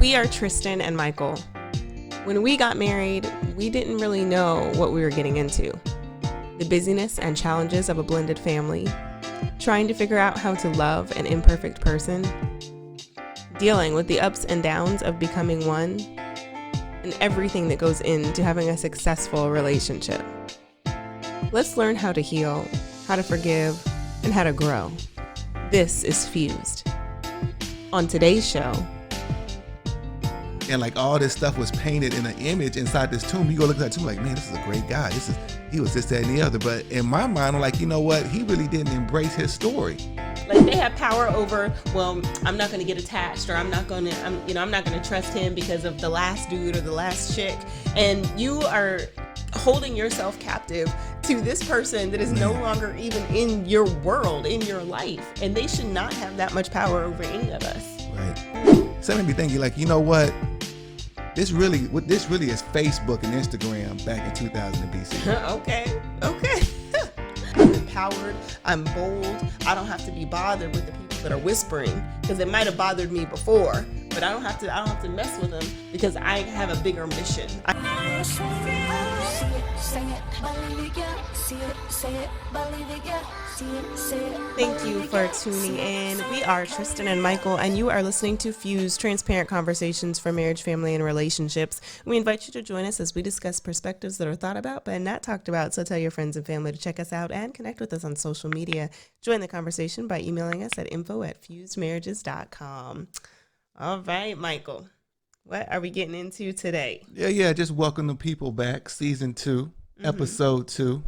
We are Tristan and Michael. When we got married, we didn't really know what we were getting into. The busyness and challenges of a blended family, trying to figure out how to love an imperfect person, dealing with the ups and downs of becoming one, and everything that goes into having a successful relationship. Let's learn how to heal, how to forgive, and how to grow. This is Fused. On today's show, and like all this stuff was painted in an image inside this tomb. You go look at that tomb like, man, this is a great guy. He was this, that, and the other. But in my mind, I'm like, you know what? He really didn't embrace his story. Like they have power over, well, I'm not going to get attached, or I'm not going to trust him because of the last dude or the last chick. And you are holding yourself captive to this person that is no longer even in your world, in your life. And they should not have that much power over any of us. Right. So that made me think, like, you know what? This really is Facebook and Instagram back in 2000 BC. Okay. I'm empowered. I'm bold. I don't have to be bothered with the people that are whispering, because it might have bothered me before, but I don't have to mess with them because I have a bigger mission. Thank you for tuning in. We are Tristan and Michael, and you are listening to Fuse, transparent conversations for marriage, family, and relationships. We invite you to join us as we discuss perspectives that are thought about but not talked about. So tell your friends and family to check us out and connect with us on social media. Join the conversation by emailing us at info@fusedmarriages.com. All right, Michael, what are we getting into today? Yeah. Just welcome the people back. Season 2, episode 2.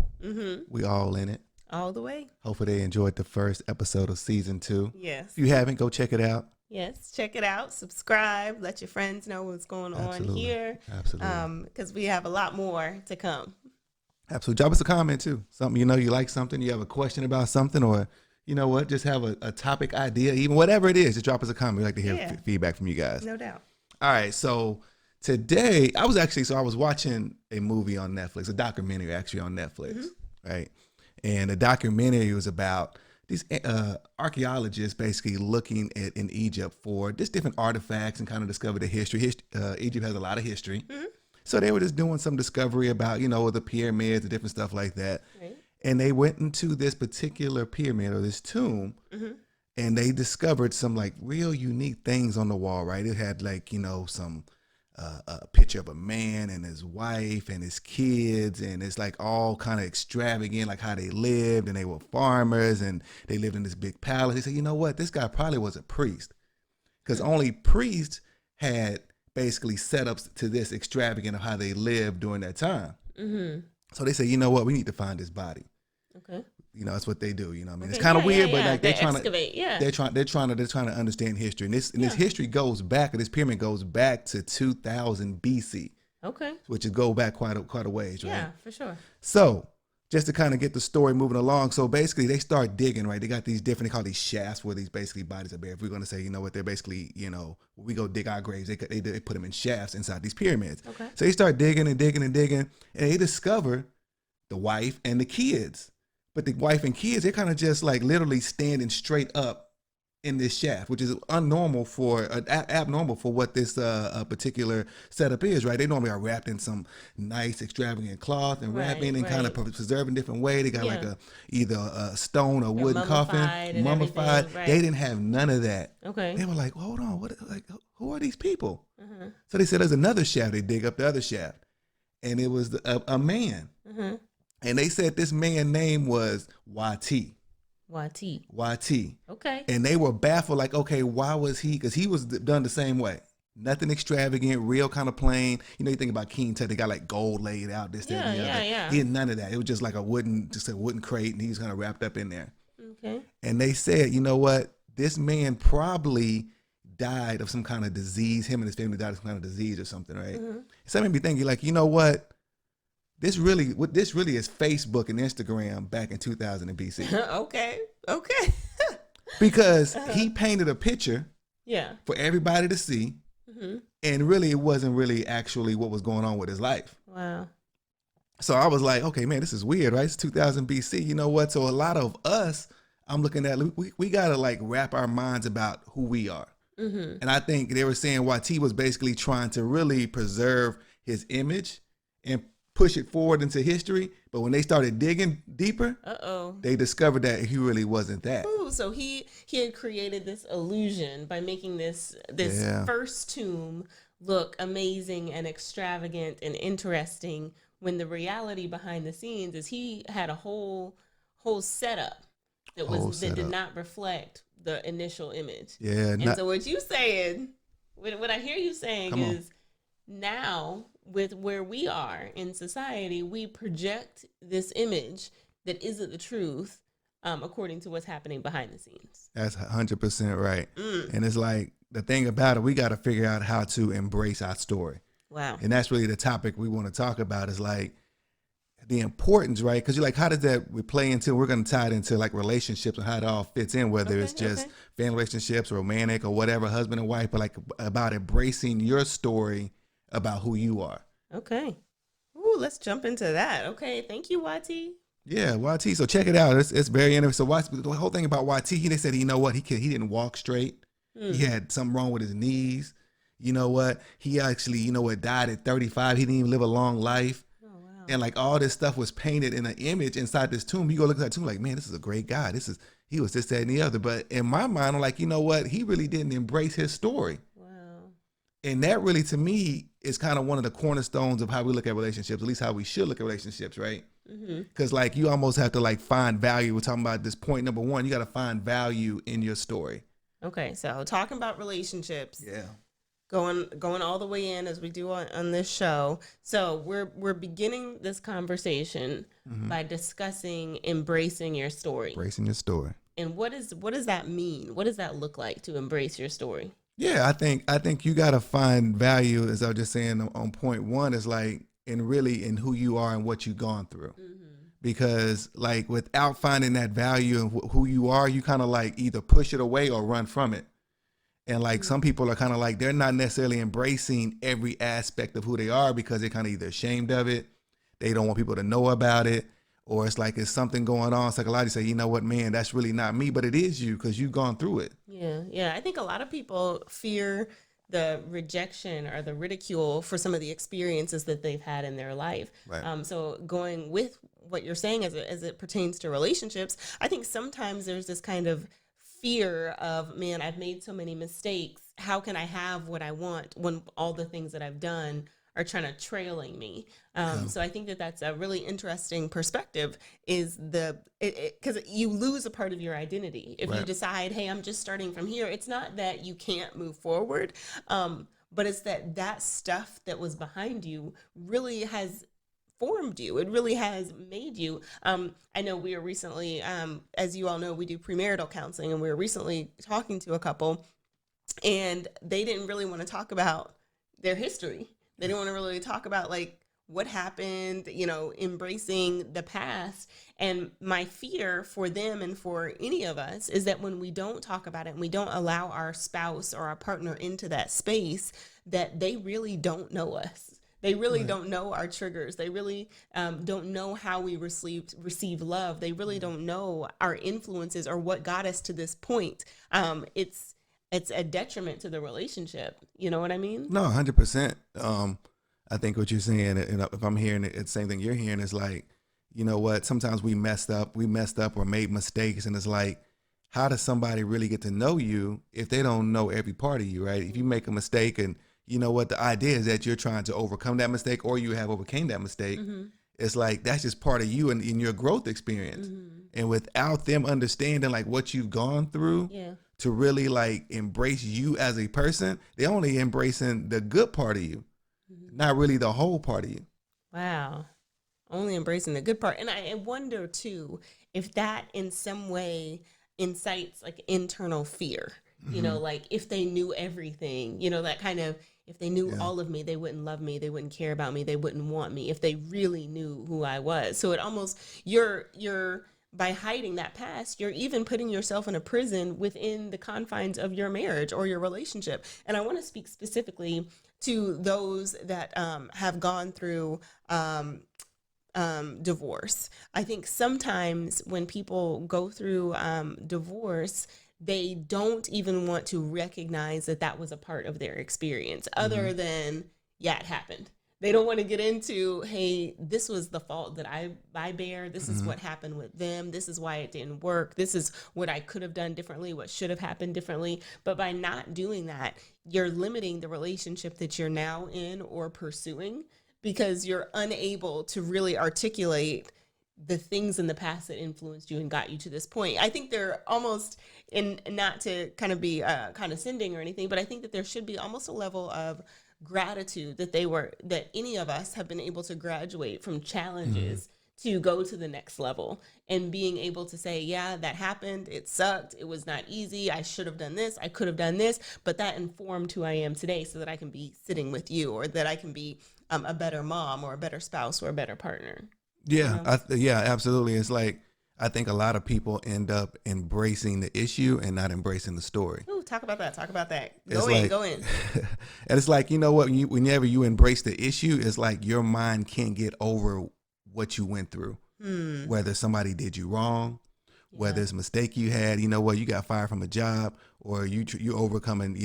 We all in it. All the way. Hopefully they enjoyed the first episode of season 2. Yes. If you haven't, go check it out. Yes, check it out. Subscribe. Let your friends know what's going on here. Absolutely. Because we have a lot more to come. Absolutely. Drop us a comment too. Something, you like something, you have a question about something, or you know what, just have a topic idea, even whatever it is, just drop us a comment. We like to hear feedback from you guys. No doubt. All right. So today I was watching a movie on Netflix, a documentary actually on Netflix, right? And the documentary was about these archaeologists basically looking in Egypt for just different artifacts and kind of discover the history. Egypt has a lot of history. So they were just doing some discovery about, the pyramids and different stuff like that. Right. And they went into this particular pyramid or this tomb, and they discovered some like real unique things on the wall, right? It had like, some a picture of a man and his wife and his kids, and it's like all kind of extravagant, like how they lived, and they were farmers and they lived in this big palace. They said, you know what, this guy probably was a priest, because only priests had basically setups to this extravagant of how they lived during that time. So they said, you know what, we need to find this body. Okay. That's what they do. It's kind of weird, but like they're trying to understand history. And this history goes back, or this pyramid goes back to 2000 BC. Okay. Which is go back quite a ways, right? Yeah, for sure. So just to kind of get the story moving along. So basically they start digging, right? They got these different, they call these shafts where these basically bodies are buried. If we're going to say, they're basically, we go dig our graves, they put them in shafts inside these pyramids. Okay. So they start digging and digging and digging, and they discover the wife and the kids. But the wife and kids, they're kind of just like literally standing straight up in this shaft, which is abnormal for what this particular setup is, right? They normally are wrapped in some nice extravagant cloth and wrapping and kind of preserved in a different way. They got like either a stone or wooden coffin, mummified. Right. They didn't have none of that. Okay. They were like, hold on, who are these people? So they said there's another shaft. They dig up the other shaft, and it was a man. And they said this man's name was Wati. Okay. And they were baffled, like, okay, why was he? Because he was done the same way. Nothing extravagant, real kind of plain. You think about King Tut, they got like gold laid out, this, that, and the other. Yeah. He had none of that. It was just like a wooden crate, and he was kind of wrapped up in there. Okay. And they said, you know what? This man probably died of some kind of disease. Him and his family died of some kind of disease or something, right? So that made me think, like, you know what? This really is Facebook and Instagram back in 2000 BC. Okay. Because he painted a picture for everybody to see, and really it wasn't really actually what was going on with his life. Wow. So I was like, okay, man, this is weird, right? It's 2000 BC. You know what? So a lot of us, I'm looking at, we got to like wrap our minds about who we are. Mm-hmm. And I think they were saying YT was basically trying to really preserve his image and push it forward into history. But when they started digging deeper, Uh-oh. they discovered that he really wasn't that. Ooh, so he had created this illusion by making this Yeah. first tomb look amazing and extravagant and interesting, when the reality behind the scenes is he had a whole setup that did not reflect the initial image. Yeah. And so what you saying, what I hear you saying Come on. is, now with where we are in society, we project this image that isn't the truth, according to what's happening behind the scenes. That's 100% right. And it's like, the thing about it, we got to figure out how to embrace our story. Wow. And that's really the topic we want to talk about, is like the importance, right? Because you're like, how does that we play into, we're going to tie it into like relationships and how it all fits in, whether it's just family relationships, romantic or whatever, husband and wife, but like about embracing your story about who you are. Okay. Ooh, let's jump into that. Okay. Thank you, YT. Yeah, YT. So check it out. It's very interesting. So watch the whole thing about YT. They said, you know what? He didn't walk straight. He had something wrong with his knees. You know what? He actually, died at 35. He didn't even live a long life. Oh, wow. And like all this stuff was painted in an image inside this tomb. You go look at that tomb like, man, this is a great guy. He was this, that, and the other. But in my mind, I'm like, you know what? He really didn't embrace his story. Wow. And that really, to me, is kind of one of the cornerstones of how we look at relationships, at least how we should look at relationships, right? Because like you almost have to like find value. We're talking about this point number one. You got to find value in your story. Okay, so talking about relationships. Yeah. Going all the way in as we do on this show. So we're beginning this conversation by discussing embracing your story. Embracing your story. And what does that mean? What does that look like to embrace your story? Yeah, I think you got to find value, as I was just saying on point one, is like in who you are and what you've gone through. Because like without finding that value in who you are, you kind of like either push it away or run from it. And like some people are kind of like, they're not necessarily embracing every aspect of who they are because they're kind of either ashamed of it. They don't want people to know about it. Or it's like, it's something going on psychologically. Say, you know what, man, that's really not me, but it is you because you've gone through it. Yeah. I think a lot of people fear the rejection or the ridicule for some of the experiences that they've had in their life. Right. So going with what you're saying as it pertains to relationships, I think sometimes there's this kind of fear of, man, I've made so many mistakes. How can I have what I want when all the things that I've done are trailing me? So I think that's a really interesting perspective, is because you lose a part of your identity. If you decide, hey, I'm just starting from here, it's not that you can't move forward, but it's that stuff that was behind you really has formed you. It really has made you. I know we were recently, as you all know, we do premarital counseling, and we were recently talking to a couple, and they didn't really want to talk about their history. They didn't want to really talk about like what happened, embracing the past. And my fear for them and for any of us is that when we don't talk about it and we don't allow our spouse or our partner into that space, that they really don't know us. They really don't know our triggers. They really don't know how we receive love. They really don't know our influences or what got us to this point. It's a detriment to the relationship. You know what I mean? No, 100%. I think what you're saying, and if I'm hearing it, it's the same thing you're hearing, is like, you know what, sometimes we messed up or made mistakes. And it's like, how does somebody really get to know you if they don't know every part of you, right? If you make a mistake and you know what, the idea is that you're trying to overcome that mistake or you have overcame that mistake. It's like, that's just part of you and in your growth experience. And without them understanding like what you've gone through to really like embrace you as a person, they're only embracing the good part of you, not really the whole part of you. Wow. Only embracing the good part. And I wonder too, if that in some way incites like internal fear, like if they knew everything, that kind of, if they knew all of me, they wouldn't love me. They wouldn't care about me. They wouldn't want me if they really knew who I was. So it almost, you're by hiding that past, you're even putting yourself in a prison within the confines of your marriage or your relationship. And I want to speak specifically to those that have gone through divorce. I think sometimes when people go through divorce, they don't even want to recognize that that was a part of their experience other than, yeah, it happened. They don't want to get into, hey, this was the fault that I bear. This is what happened with them. This is why it didn't work. This is what I could have done differently, what should have happened differently. But by not doing that, you're limiting the relationship that you're now in or pursuing because you're unable to really articulate the things in the past that influenced you and got you to this point. I think they're almost, in not to kind of be condescending or anything, but I think that there should be almost a level of gratitude that any of us have been able to graduate from challenges to go to the next level, and being able to say, yeah, that happened. It sucked. It was not easy. I should have done this. I could have done this, but that informed who I am today so that I can be sitting with you, or that I can be a better mom or a better spouse or a better partner. Yeah. Yeah, absolutely. It's like, I think a lot of people end up embracing the issue and not embracing the story. Ooh, talk about that. Go in. And it's like, you know what, whenever you embrace the issue, it's like your mind can't get over what you went through, whether somebody did you wrong, whether it's a mistake you had, you know what, you got fired from a job, or you overcoming,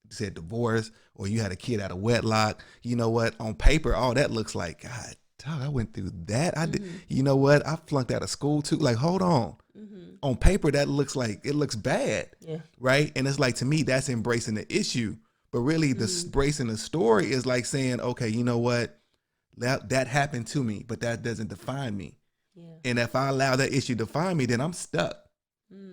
said divorce, or you had a kid out of wedlock. You know what, on paper, all that looks like, God, I went through that. I did. You know what? I flunked out of school too. Like, hold on. On paper, that looks bad. Yeah. Right. And it's like, to me, that's embracing the issue. But really, embracing the story is like saying, okay, you know what? That happened to me, but that doesn't define me. Yeah. And if I allow that issue to define me, then I'm stuck.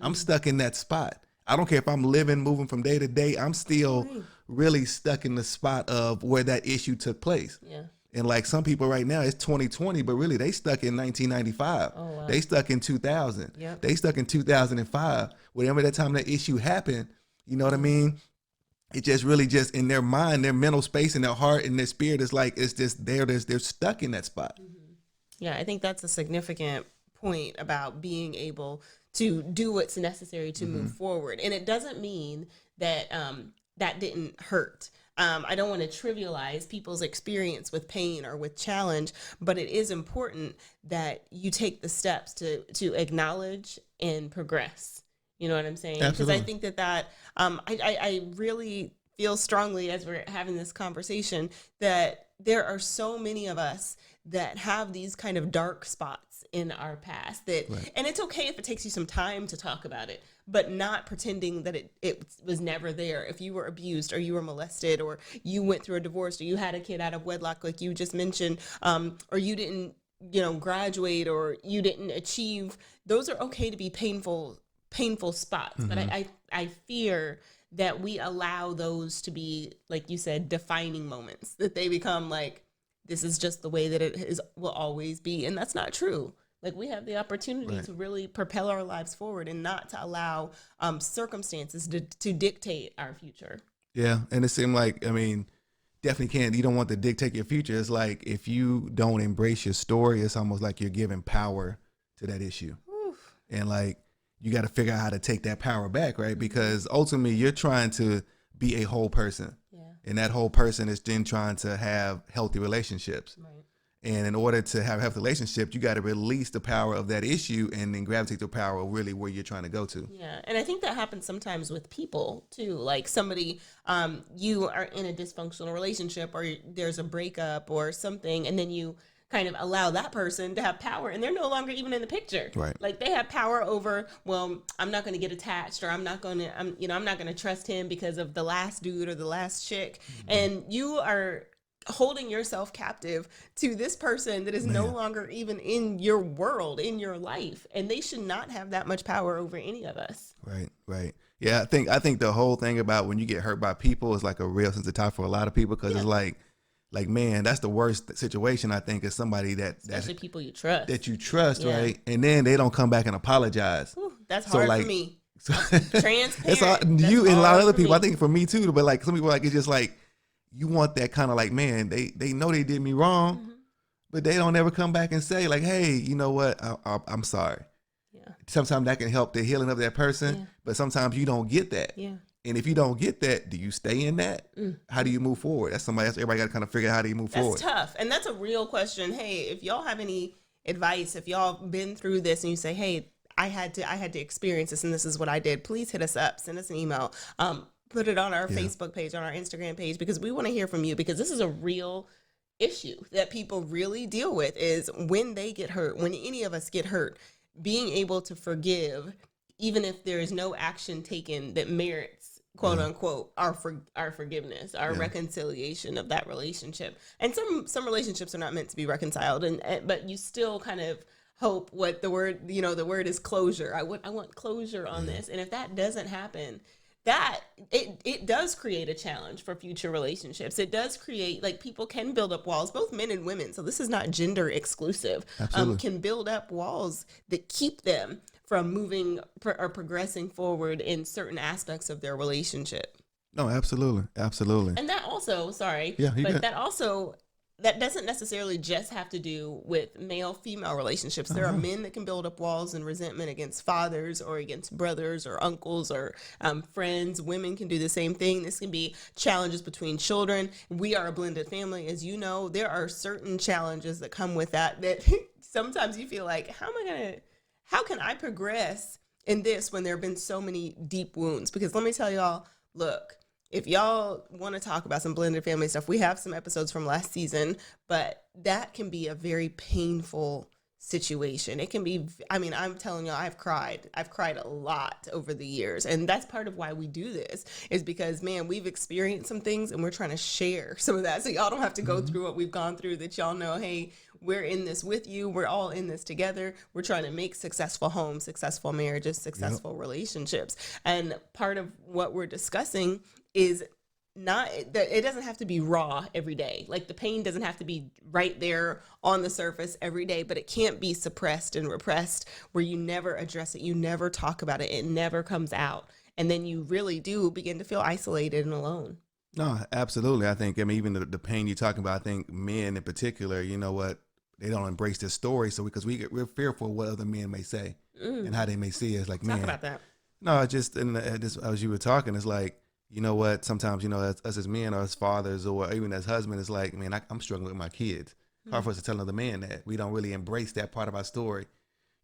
I'm stuck in that spot. I don't care if I'm moving from day to day. I'm still really stuck in the spot of where that issue took place. Yeah. And like some people right now, it's 2020, but really they stuck in 1995. Oh, wow. They stuck in 2000. Yep. They stuck in 2005. Whatever that time that issue happened, you know what I mean? It just really just in their mind, their mental space and their heart and their spirit is like, it's just they're stuck in that spot. Yeah, I think that's a significant point about being able to do what's necessary to move forward. And it doesn't mean that that didn't hurt. I don't want to trivialize people's experience with pain or with challenge, but it is important that you take the steps to acknowledge and progress. You know what I'm saying? Because I think that I really feel strongly as we're having this conversation that there are so many of us that have these kind of dark spots in our past and it's okay if it takes you some time to talk about it, but not pretending that it was never there. If you were abused or you were molested or you went through a divorce or you had a kid out of wedlock, like you just mentioned, or you didn't, graduate or you didn't achieve, those are okay to be painful spots. But I fear that we allow those to be, like you said, defining moments, that they become like, this is just the way that it will always be. And that's not true. Like, we have the opportunity to really propel our lives forward and not to allow circumstances to dictate our future. Yeah. And it seemed like, definitely can't. You don't want to dictate your future. It's like, if you don't embrace your story, it's almost like you're giving power to that issue. Oof. And like, you got to figure out how to take that power back, right? Because ultimately you're trying to be a whole person. Yeah. And that whole person is then trying to have healthy relationships. Right. And in order to have a healthy relationship, you got to release the power of that issue and then gravitate the power of really where you're trying to go to. Yeah. And I think that happens sometimes with people too. Like somebody, you are in a dysfunctional relationship or there's a breakup or something, and then you kind of allow that person to have power and they're no longer even in the picture. Right. Like they have power over, well, I'm not going to get attached, or I'm not going to trust him because of the last dude or the last chick. Mm-hmm. And you are holding yourself captive to this person that is no longer even in your world, in your life. And they should not have that much power over any of us. Right. Yeah. I think the whole thing about when you get hurt by people is like a real sense of time for a lot of people, because it's like, man, that's the worst situation, I think, is somebody especially people you trust. That you trust, right? And then they don't come back and apologize. Ooh, that's hard for me. Transparent. It's all, you and a lot of other people. I think for me too, but like some people, like, it's just like, you want that kind of like, man, they know they did me wrong, but they don't ever come back and say like, hey, you know what? I'm sorry. Yeah. Sometimes that can help the healing of that person, but sometimes you don't get that. Yeah. And if you don't get that, do you stay in that? How do you move forward? That's everybody got to kind of figure out how do you move forward. That's tough. And that's a real question. Hey, if y'all have any advice, if y'all been through this and you say, hey, I had to experience this, and this is what I did. Please hit us up, send us an email, put it on our Facebook page, on our Instagram page, because we want to hear from you, because this is a real issue that people really deal with, is when they get hurt, when any of us get hurt, being able to forgive, even if there is no action taken that merits, quote unquote, our forgiveness, our reconciliation of that relationship. And some relationships are not meant to be reconciled, but you still kind of hope what the word is closure. I want closure on this. And if that doesn't happen, that it does create a challenge for future relationships. It does create, like, people can build up walls, both men and women. So this is not gender exclusive. Can build up walls that keep them from moving or progressing forward in certain aspects of their relationship. No, absolutely. And that also, that doesn't necessarily just have to do with male-female relationships. There are men that can build up walls and resentment against fathers or against brothers or uncles or friends. Women can do the same thing. This can be challenges between children. We are a blended family. As you know, there are certain challenges that come with that sometimes you feel like, how can I progress in this when there have been so many deep wounds? Because let me tell y'all, look, if y'all want to talk about some blended family stuff, we have some episodes from last season, but that can be a very painful situation. It can be, I'm telling y'all, I've cried a lot over the years. And that's part of why we do this, is because, man, we've experienced some things and we're trying to share some of that. So y'all don't have to go through what we've gone through, that y'all know, hey, we're in this with you. We're all in this together. We're trying to make successful homes, successful marriages, successful relationships. And part of what we're discussing is not that it doesn't have to be raw every day. Like, the pain doesn't have to be right there on the surface every day, but it can't be suppressed and repressed, where you never address it. You never talk about it. It never comes out. And then you really do begin to feel isolated and alone. No, absolutely. I think, even the pain you're talking about, I think men in particular, you know what, they don't embrace this story. So because we're fearful of what other men may say and how they may see us. Like, talk about that. No, just as you were talking, it's like, you know what, sometimes, us as men or as fathers or even as husbands, it's like, man, I'm struggling with my kids. It's hard for us to tell another man that. We don't really embrace that part of our story.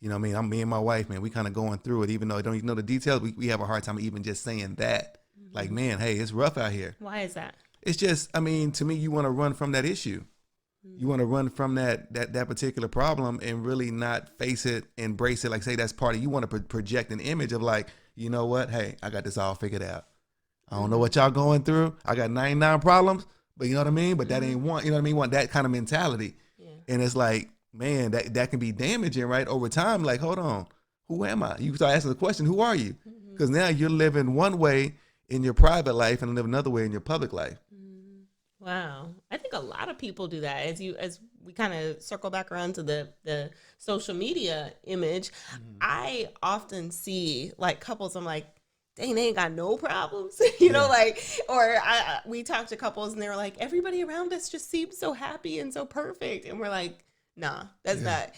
You know what I mean? Me and my wife, man, we kind of going through it, even though I don't even know the details. We have a hard time even just saying that. Like, man, hey, it's rough out here. Why is that? It's just, to me, you want to run from that issue. You want to run from that particular problem and really not face it, embrace it. Like, say that's part of, you want to project an image of, like, you know what? Hey, I got this all figured out. I don't know what y'all going through. I got 99 problems, but you know what I mean? But that ain't one, you know what I mean? Want that kind of mentality. Yeah. And it's like, man, that can be damaging, right? Over time, like, hold on, who am I? You start asking the question, who are you? Because now you're living one way in your private life and live another way in your public life. Wow. I think a lot of people do that. As we kind of circle back around to the social media image, I often see, like, couples, I'm like, dang, they ain't got no problems, we talk to couples and they're like, everybody around us just seems so happy and so perfect. And we're like, nah, that's not,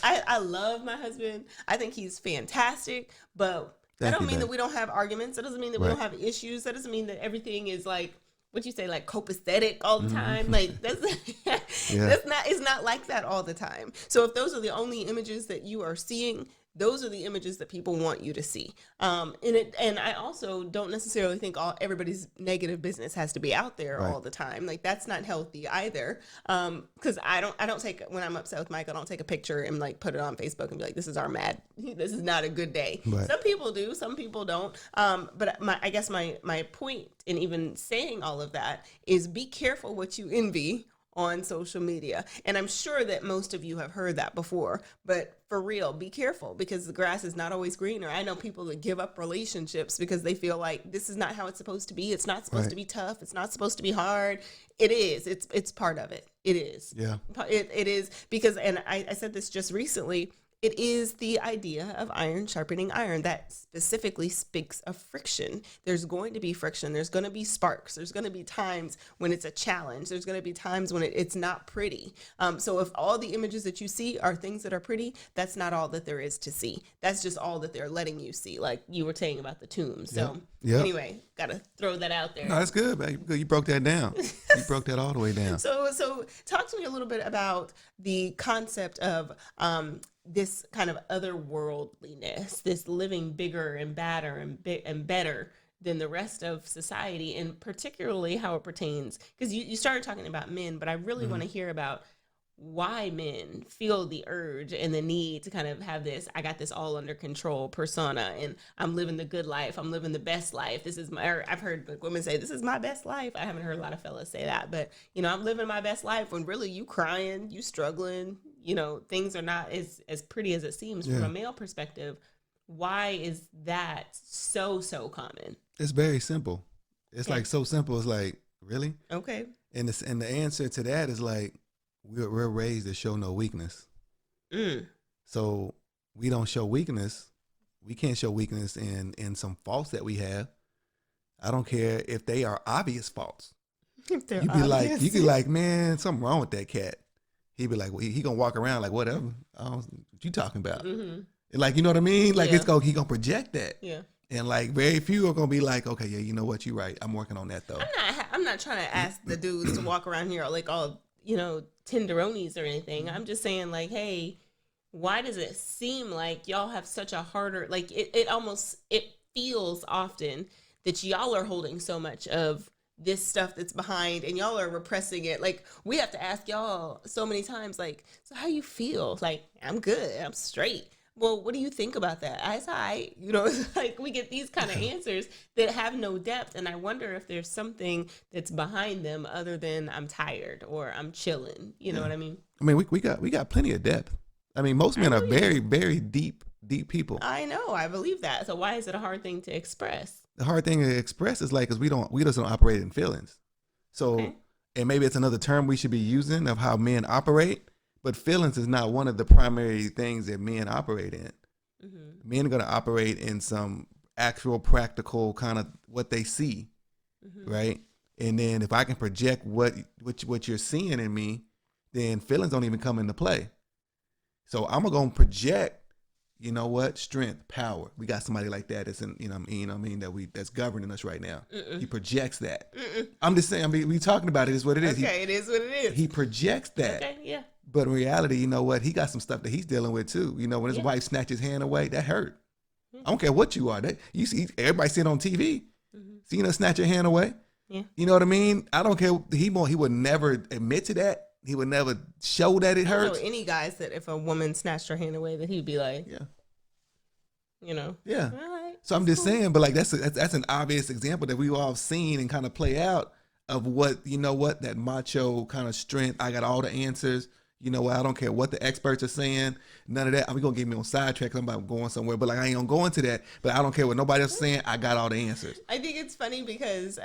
I love my husband. I think he's fantastic, but that don't mean that we don't have arguments. That doesn't mean that we don't have issues. That doesn't mean that everything is like, what you say, like copacetic all the time. Like, it's not like that all the time. So if those are the only images that you are seeing, those are the images that people want you to see. And I also don't necessarily think everybody's negative business has to be out there all the time. Like, that's not healthy either. Because I don't take, when I'm upset with Mike, I don't take a picture and, like, put it on Facebook and be like, this is not a good day. Right. Some people do, some people don't. But I guess my point in even saying all of that is, be careful what you envy on social media. And I'm sure that most of you have heard that before, but for real, be careful, because the grass is not always greener. I know people that give up relationships because they feel like this is not how it's supposed to be. It's not supposed to be tough. It's not supposed to be hard. It is. It's part of it. It is. Yeah. It is, because, and I said this just recently, it is the idea of iron sharpening iron that specifically speaks of friction. There's going to be friction. There's going to be sparks. There's going to be times when it's a challenge. There's going to be times when it's not pretty. So if all the images that you see are things that are pretty, that's not all that there is to see. That's just all that they're letting you see, like you were saying about the tombs. So anyway, got to throw that out there. No, that's good, man. You broke that down. You broke that all the way down. So talk to me a little bit about the concept of this kind of otherworldliness, this living bigger and badder and better than the rest of society, and particularly how it pertains, because you started talking about men, but I really want to hear about why men feel the urge and the need to kind of have this, I got this all under control persona, and I'm living the good life, I'm living the best life. This is my, or I've heard women say, this is my best life. I haven't heard a lot of fellas say that, but you know, I'm living my best life, when really you crying, you struggling, you know, things are not as pretty as it seems from a male perspective. Why is that so common? It's very simple. It's like so simple. It's like, really? Okay. And the answer to that is like, we're raised to show no weakness. So we don't show weakness. We can't show weakness in some faults that we have. I don't care if they are obvious faults. You be like, man, something wrong with that cat. He'd be like, well, he gonna walk around like, whatever. What you talking about? Like, you know what I mean? Like, he gonna project that. Yeah. And like, very few are gonna be like, okay, yeah, you know what, you're right. I'm working on that though. I'm not trying to ask the dudes to walk around here like all, you know, tenderonis or anything. I'm just saying, like, hey, why does it seem like y'all have such a harder, like, it feels often that y'all are holding so much of this stuff that's behind, and y'all are repressing it. Like, we have to ask y'all so many times, like, so how you feel? Like, I'm good, I'm straight. Well, what do you think about that? You know, it's like we get these kind of answers that have no depth, and I wonder if there's something that's behind them other than I'm tired or I'm chilling. You know what I mean? I mean, we got plenty of depth. I mean, most men are very, very deep people. I know, I believe that. So why is it a hard thing to express? The hard thing to express is like, because we just don't operate in feelings. So, and maybe it's another term we should be using of how men operate. But feelings is not one of the primary things that men operate in. Men are going to operate in some actual practical kind of what they see, right? And then if I can project what you're seeing in me, then feelings don't even come into play. So I'm going to project, you know what, strength, power. We got somebody like that that's in, you know what I mean, that's governing us right now. He projects that. I'm just saying, I mean, we talking about it is what it is. Okay, it is what it is. He projects that. Okay, yeah. But in reality, you know what? He got some stuff that he's dealing with too. You know, when his wife snatched his hand away, that hurt. I don't care what you are. You see, everybody see it on TV. Seeing her snatch your hand away. Yeah. You know what I mean? I don't care. He would never admit to that. He would never show that it hurts. I know any guys that if a woman snatched her hand away, that he'd be like, you know, yeah. All right, so I'm just saying, but like that's an obvious example that we all have seen and kind of play out of what, you know what, that macho kind of strength. I got all the answers. You know what? I don't care what the experts are saying. None of that. I'm going to get me on sidetrack because I'm about going somewhere. But like, I ain't going to go into that. But I don't care what nobody else is saying. I got all the answers. I think it's funny because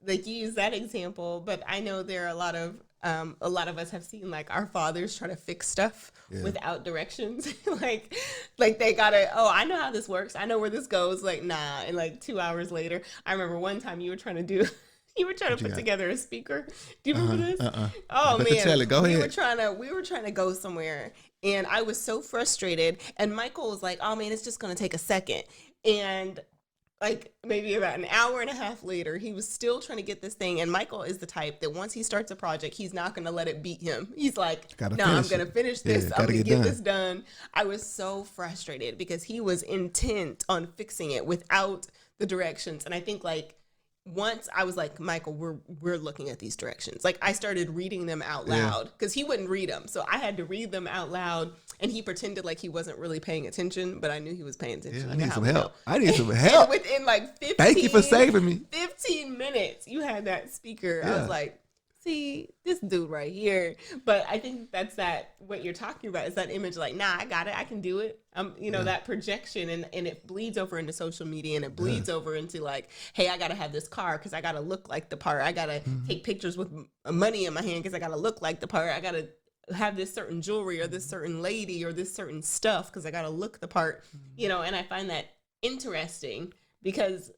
like you use that example, but I know there are a lot of us have seen like our fathers try to fix stuff without directions. like they gotta, I know how this works. I know where this goes. Like, nah. And like 2 hours later, I remember one time you were trying to put together a speaker. Do you remember this? Oh man, tell it. Go ahead. We were trying to go somewhere, and I was so frustrated. And Michael was like, "Oh man, it's just gonna take a second." And like maybe about an hour and a half later, he was still trying to get this thing. And Michael is the type that once he starts a project, he's not gonna let it beat him. He's like, "No, I'm gonna finish this. I'm gonna get this done." I was so frustrated because he was intent on fixing it without the directions. And I think like, once I was like, Michael, we're looking at these directions. Like I started reading them out loud because he wouldn't read them. So I had to read them out loud, and he pretended like he wasn't really paying attention, but I knew he was paying attention. Yeah, I need some help. And within like 15, thank you for saving me. 15 minutes, you had that speaker. I was like, see, this dude right here. But I think that's what you're talking about is that image like, nah, I got it. I can do it. That projection, and it bleeds over into social media, and it bleeds over into like, hey, I got to have this car because I got to look like the part. I got to take pictures with money in my hand because I got to look like the part. I got to have this certain jewelry or this certain lady or this certain stuff because I got to look the part, and I find that interesting because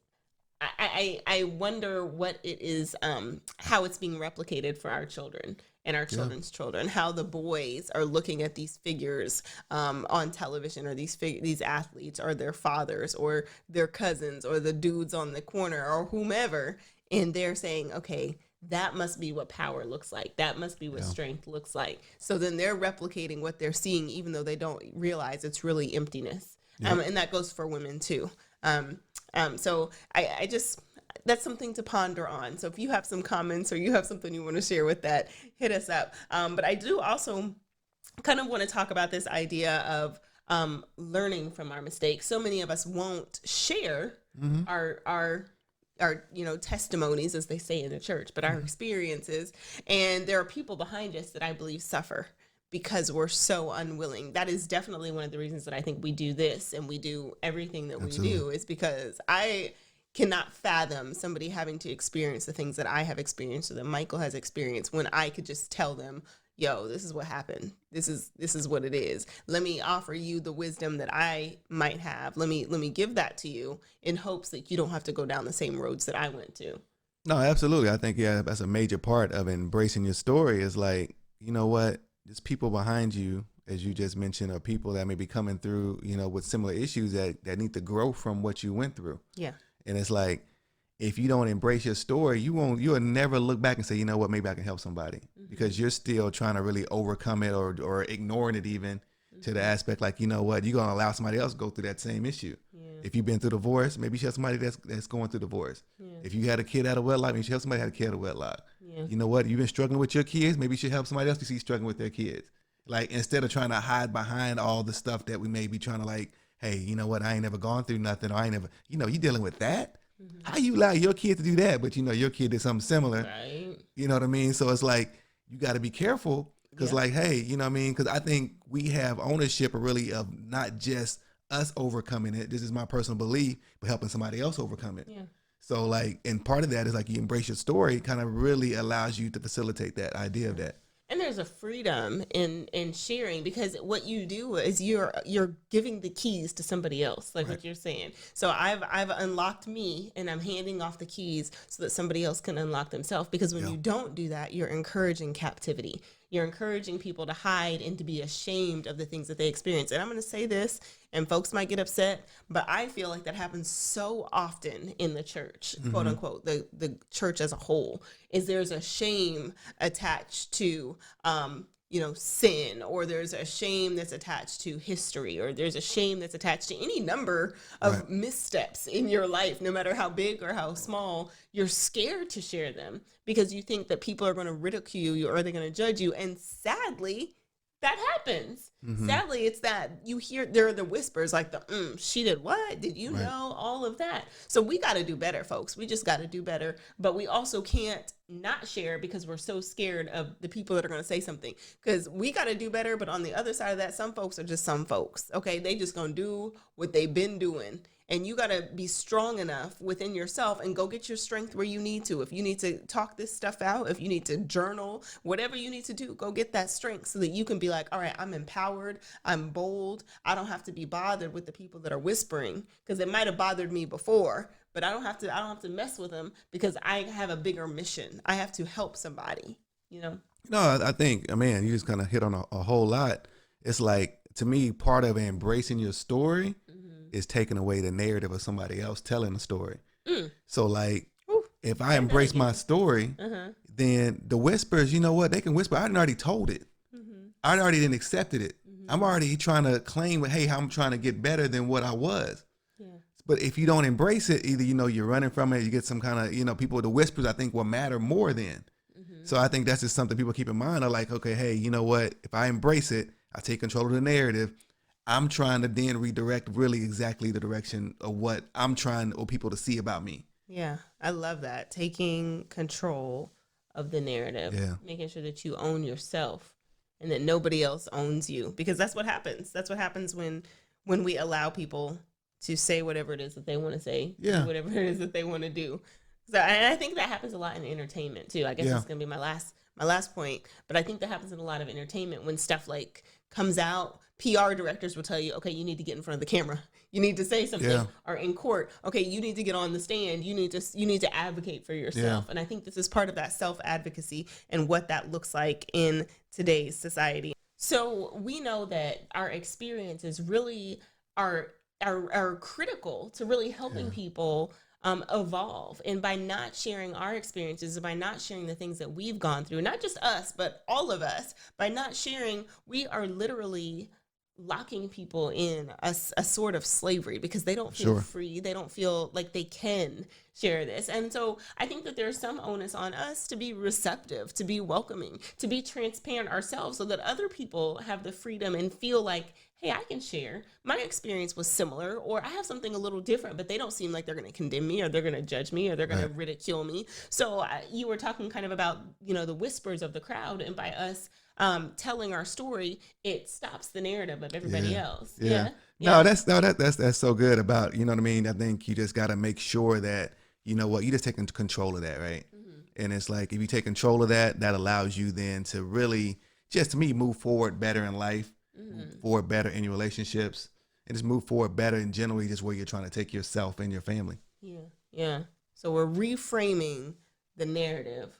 I wonder what it is, how it's being replicated for our children and our children's children, how the boys are looking at these figures on television, or these athletes or their fathers or their cousins or the dudes on the corner or whomever. And they're saying, okay, that must be what power looks like. That must be what strength looks like. So then they're replicating what they're seeing, even though they don't realize it's really emptiness. And that goes for women too. So I just, that's something to ponder on. So if you have some comments or you have something you want to share with that, hit us up. But I do also kind of want to talk about this idea of learning from our mistakes. So many of us won't share our testimonies, as they say in the church, but our experiences. And there are people behind us that I believe suffer because we're so unwilling. That is definitely one of the reasons that I think we do this and we do everything that we do, is because I cannot fathom somebody having to experience the things that I have experienced or that Michael has experienced when I could just tell them, yo, this is what happened. This is what it is. Let me offer you the wisdom that I might have. Let me give that to you in hopes that you don't have to go down the same roads that I went to. No, absolutely. I think, that's a major part of embracing your story is like, you know what, there's people behind you, as you just mentioned, are people that may be coming through, with similar issues that need to grow from what you went through. Yeah. And it's like, if you don't embrace your story, you'll never look back and say, you know what, maybe I can help somebody, because you're still trying to really overcome it or ignoring it even to the aspect like, you know what, you're going to allow somebody else to go through that same issue. Yeah. If you've been through divorce, maybe you should help somebody that's going through divorce. Yeah. If you had a kid out of wedlock, maybe you should help somebody had a kid out of wedlock. Yeah. You know what, you've been struggling with your kids, maybe you should help somebody else you see struggling with their kids. Like, instead of trying to hide behind all the stuff that we may be trying to like, hey, you know what, I ain't never gone through nothing, or I ain't never, you dealing with that. How you allow your kid to do that, but your kid did something similar? Right. You know what I mean? So it's like, you got to be careful, because like, hey, you know what I mean? Because I think we have ownership really of not just us overcoming it. This is my personal belief, but helping somebody else overcome it. Yeah. So like, and part of that is like, you embrace your story, kind of really allows you to facilitate that idea of that. And there's a freedom in sharing, because what you do is you're giving the keys to somebody else, like what you're saying. So I've unlocked me, and I'm handing off the keys so that somebody else can unlock themselves. Because when you don't do that, you're encouraging captivity. You're encouraging people to hide and to be ashamed of the things that they experience. And I'm going to say this, and folks might get upset, but I feel like that happens so often in the church, quote unquote, the church as a whole, is there's a shame attached to, sin, or there's a shame that's attached to history, or there's a shame that's attached to any number of missteps in your life, no matter how big or how small. You're scared to share them because you think that people are going to ridicule you or they're going to judge you. And sadly, that happens. Sadly, it's that you hear, there are the whispers like she did what? Did you know? All of that. So we got to do better, folks. We just got to do better. But we also can't not share because we're so scared of the people that are going to say something, because we got to do better. But on the other side of that, some folks are just some folks. Okay. They just going to do what they've been doing. And you got to be strong enough within yourself and go get your strength where you need to. If you need to talk this stuff out, if you need to journal, whatever you need to do, go get that strength so that you can be like, all right, I'm empowered. I'm bold. I don't have to be bothered with the people that are whispering, because it might have bothered me before, but I don't have to mess with them, because I have a bigger mission. I have to help somebody, No, I think, man, you just kind of hit on a whole lot. It's like, to me, part of embracing your story is taking away the narrative of somebody else telling the story. So like, if I embrace my story, then the whispers, you know what, they can whisper. I already told it. I already didn't accepted it. I'm already trying to claim, hey, I'm trying to get better than what I was. Yeah. But if you don't embrace it, either, you're running from it, you get some kind of, people, the whispers, I think, will matter more then. So I think that's just something people keep in mind. Are like, okay, hey, you know what, if I embrace it, I take control of the narrative, I'm trying to then redirect really exactly the direction of what I'm trying or people to see about me. Yeah, I love that. Taking control of the narrative, making sure that you own yourself and that nobody else owns you, because that's what happens. That's what happens when we allow people to say whatever it is that they want to say, do whatever it is that they want to do. So, and I think that happens a lot in entertainment too. I guess that's going to be my last point, but I think that happens in a lot of entertainment when stuff like comes out. PR directors will tell you, okay, you need to get in front of the camera. You need to say something. Or in court, okay, you need to get on the stand. You need to advocate for yourself. And I think this is part of that self-advocacy and what that looks like in today's society. So we know that our experiences really are critical to really helping people evolve. And by not sharing our experiences, by not sharing the things that we've gone through, not just us, but all of us, by not sharing, we are literally locking people in a sort of slavery because they don't feel free. They don't feel like they can share this. And so I think that there's some onus on us to be receptive, to be welcoming, to be transparent ourselves so that other people have the freedom and feel like, hey, I can share. My experience was similar, or I have something a little different, but they don't seem like they're going to condemn me or they're going to judge me or they're going to ridicule me. So you were talking kind of about, the whispers of the crowd, and by us telling our story, it stops the narrative of everybody else. Yeah. No, that's so good about, you know what I mean? I think you just got to make sure that, you just taking control of that, right? Mm-hmm. And it's like, if you take control of that, that allows you then to really, just to me, move forward better in life, move forward better in your relationships, and just move forward better in generally just where you're trying to take yourself and your family. Yeah. So we're reframing the narrative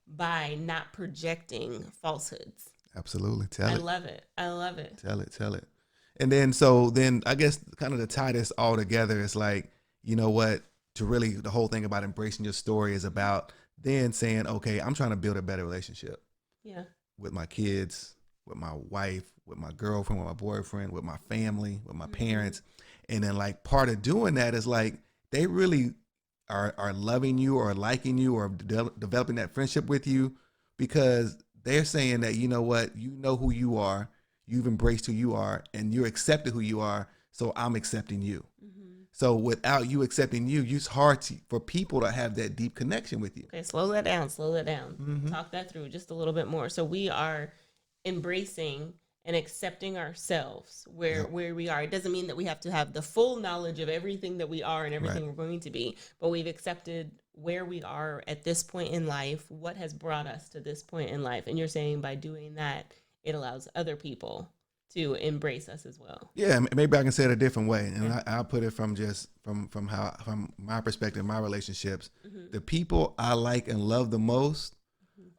by not projecting falsehoods. Absolutely. I love it. Tell it. And then I guess kind of to tie this all together, it's like, you know what, to really, the whole thing about embracing your story is about then saying, okay, I'm trying to build a better relationship. Yeah. With my kids, with my wife, with my girlfriend, with my boyfriend, with my family, with my parents. And then like part of doing that is like, they really are loving you or liking you or developing that friendship with you because they're saying that, you know what, you know who you are, you've embraced who you are, and you're accepted who you are, so I'm accepting you. So without you accepting you, it's hard for people to have that deep connection with you. Okay, slow that down. Talk that through just a little bit more. So we are embracing and accepting ourselves where we are. It doesn't mean that we have to have the full knowledge of everything that we are and everything we're going to be, but we've accepted where we are at this point in life, what has brought us to this point in life. And you're saying by doing that, it allows other people to embrace us as well. Yeah, maybe I can say it a different way. And I'll put it from my perspective, my relationships. The people I like and love the most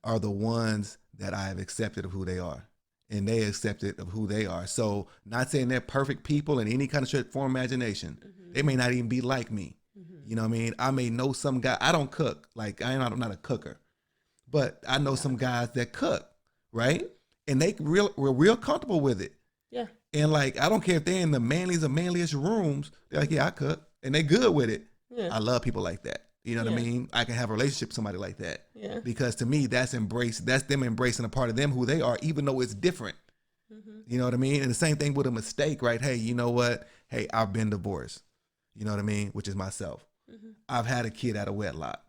are the ones that I have accepted of who they are. And they accepted of who they are. So not saying they're perfect people in any kind of shape, form, imagination. They may not even be like me. You know what I mean? I may know some guy. I don't cook. Like I'm not a cooker. But I know some guys that cook, right? And we're real comfortable with it. Yeah. And like, I don't care if they're in the manliest rooms. They're like, yeah, I cook. And they good with it. Yeah. I love people like that. You know what I mean? I can have a relationship with somebody like that. Yeah. Because to me, that's them embracing a part of them, who they are, even though it's different. You know what I mean? And the same thing with a mistake, right? Hey, you know what? Hey, I've been divorced. You know what I mean? Which is myself. I've had a kid out of wedlock.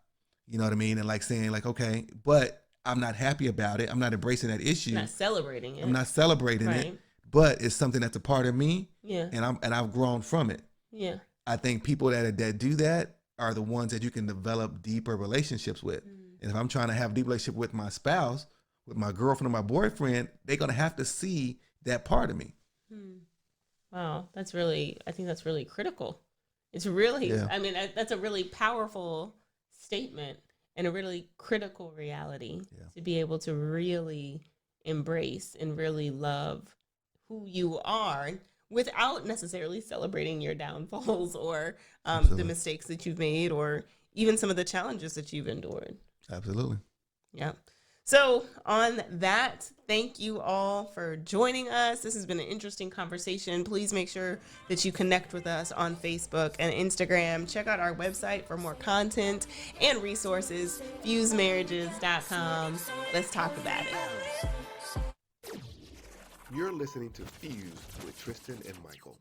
You know what I mean? And like saying like, okay, but I'm not happy about it. I'm not embracing that issue. Not celebrating it. I'm not celebrating it. But it's something that's a part of me. Yeah. And I've grown from it. Yeah. I think people that do that are the ones that you can develop deeper relationships with. And if I'm trying to have a deep relationship with my spouse, with my girlfriend or my boyfriend, they're going to have to see that part of me. Wow. I think that's really critical. It's really, that's a really powerful statement and a really critical reality to be able to really embrace and really love who you are without necessarily celebrating your downfalls or the mistakes that you've made or even some of the challenges that you've endured. Absolutely. Yeah. So on that, thank you all for joining us. This has been an interesting conversation. Please make sure that you connect with us on Facebook and Instagram. Check out our website for more content and resources, fusemarriages.com. Let's talk about it. You're listening to Fuse with Tristan and Michael.